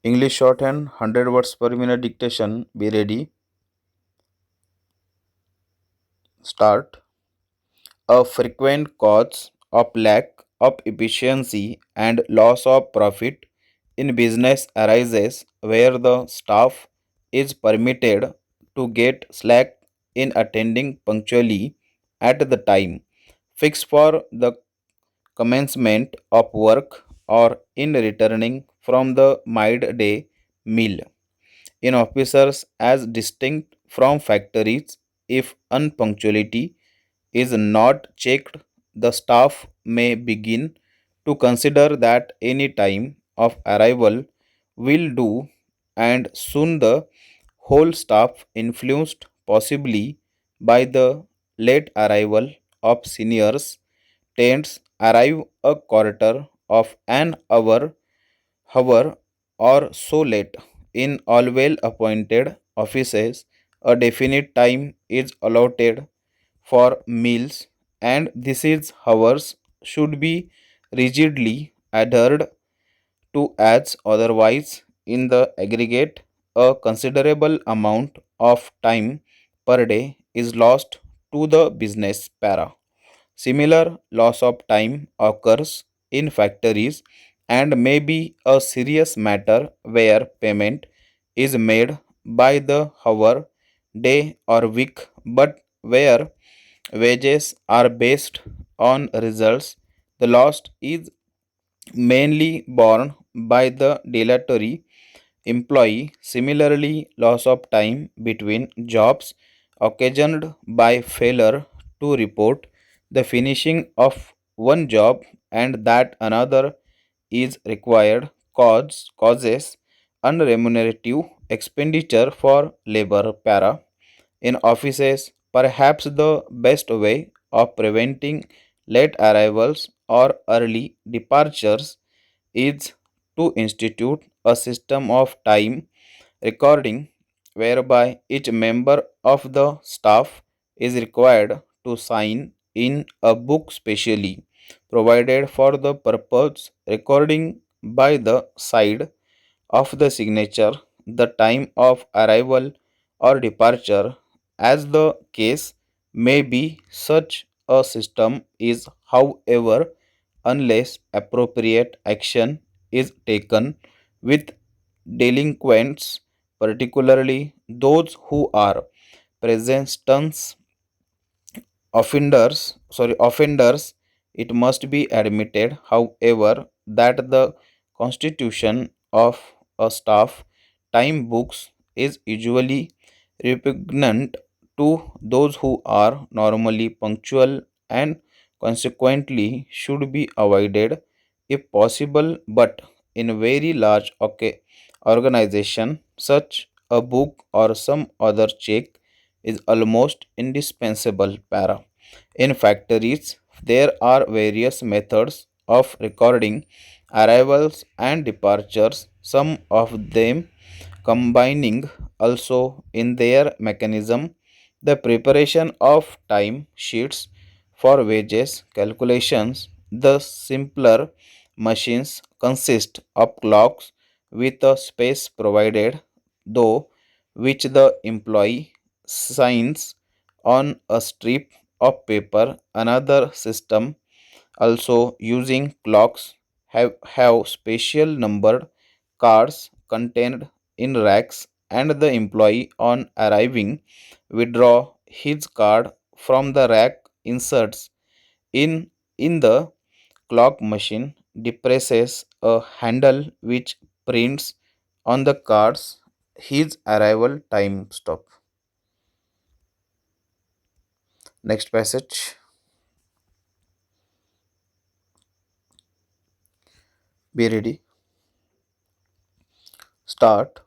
English shorthand 100 words per minute dictation. Be ready. Start. A frequent cause of lack of efficiency and loss of profit in business arises where the staff is permitted to get slack in attending punctually at the time fixed for the commencement of work or in returning from the midday meal. In officers as distinct from factories, if unpunctuality is not checked, the staff may begin to consider that any time of arrival will do, and soon the whole staff, influenced possibly by the late arrival of seniors, tends arrive a quarter of an hour or so late. In all well appointed offices, a definite time is allotted for meals, and this is hours should be rigidly adhered to, as otherwise in the aggregate a considerable amount of time per day is lost to the business para. Similar loss of time occurs in factories and may be a serious matter where payment is made by the hour, day, or week, but where wages are based on results. The loss is mainly borne by the dilatory employee. Similarly, loss of time between jobs occasioned by failure to report the finishing of one job and that another is required causes unremunerative expenditure for labor para. In offices, perhaps the best way of preventing late arrivals or early departures is to institute a system of time recording whereby each member of the staff is required to sign in a book specially provided for the purpose, recording by the side of the signature the time of arrival or departure, as the case may be. Such a system is, however, unless appropriate action is taken with delinquents, particularly those who are present tense offenders. It must be admitted, however, that the constitution of a staff time books is usually repugnant to those who are normally punctual and consequently should be avoided if possible, but in very large organization such a book or some other check is almost indispensable para. In factories, there are various methods of recording arrivals and departures, some of them combining also in their mechanism the preparation of time sheets for wages calculations. The simpler machines consist of clocks with a space provided, though which the employee signs on a strip of paper. Another system also using clocks have special numbered cards contained in racks, and the employee on arriving withdraw his card from the rack, inserts in the clock machine, depresses a handle which prints on the cards his arrival time stop. Next passage. Be ready. Start.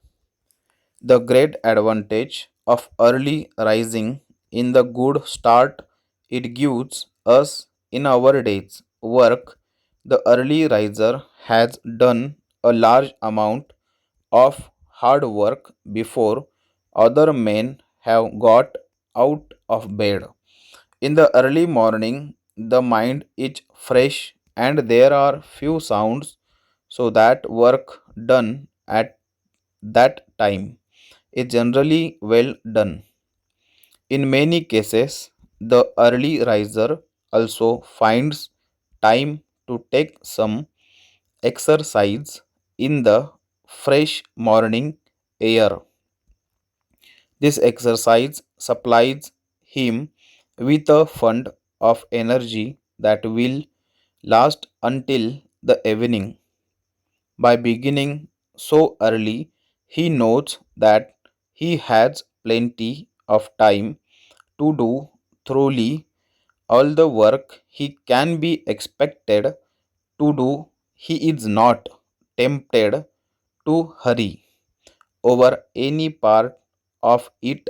The great advantage of early rising in the good start it gives us in our day's work. The early riser has done a large amount of hard work before other men have got out of bed. In the early morning, the mind is fresh and there are few sounds, so that work done at that time is generally well done. In many cases, the early riser also finds time to take some exercise in the fresh morning air. This exercise supplies him with a fund of energy that will last until the evening. By beginning so early, he knows that he has plenty of time to do thoroughly all the work he can be expected to do. He is not tempted to hurry over any part of it,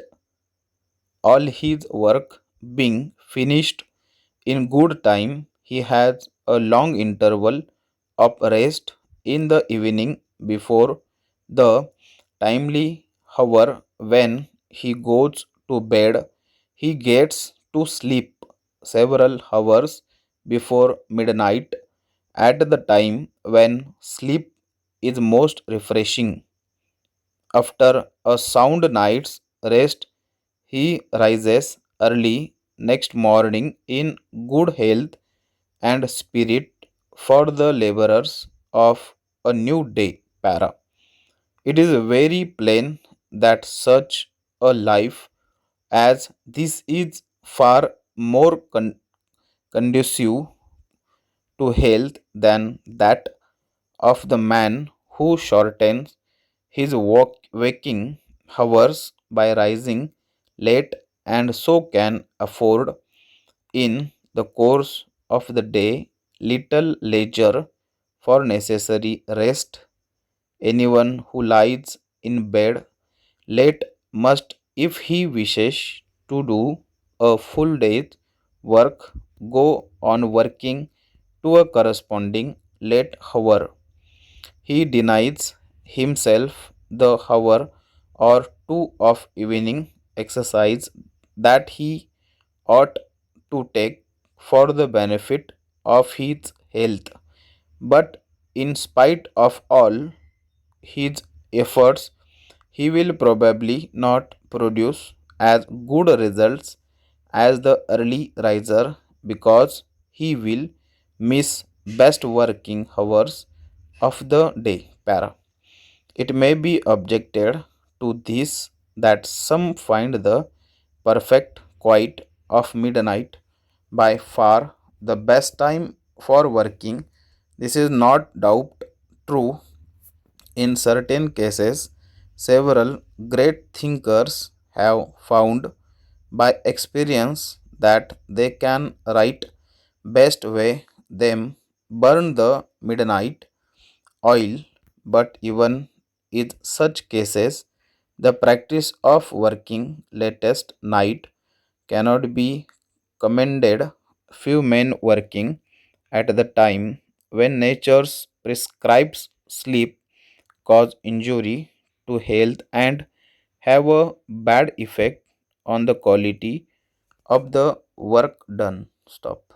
all his work being finished in good time. He has a long interval of rest in the evening before the timely hour when he goes to bed. He gets to sleep several hours before midnight at the time when sleep is most refreshing. After a sound night's rest, he rises early next morning in good health and spirit for the laborers of a new day. Para. It is very plain that such a life as this is far more conducive to health than that of the man who shortens his waking hours by rising late and so can afford in the course of the day little leisure for necessary rest. Anyone who lies in bed late must, if he wishes to do a full day's work, go on working to a corresponding late hour. He denies himself the hour or two of evening exercise that he ought to take for the benefit of his health. But in spite of all his efforts, he will probably not produce as good results as the early riser because he will miss best working hours of the day. Para. It may be objected to this that some find the perfect quiet of midnight by far the best time for working. This is not doubt true. In certain cases, several great thinkers have found by experience that they can write best way them burn the midnight oil, but even in such cases, the practice of working latest night cannot be commended. Few men working at the time when nature prescribes sleep cause injury to health and have a bad effect on the quality of the work done. Stop.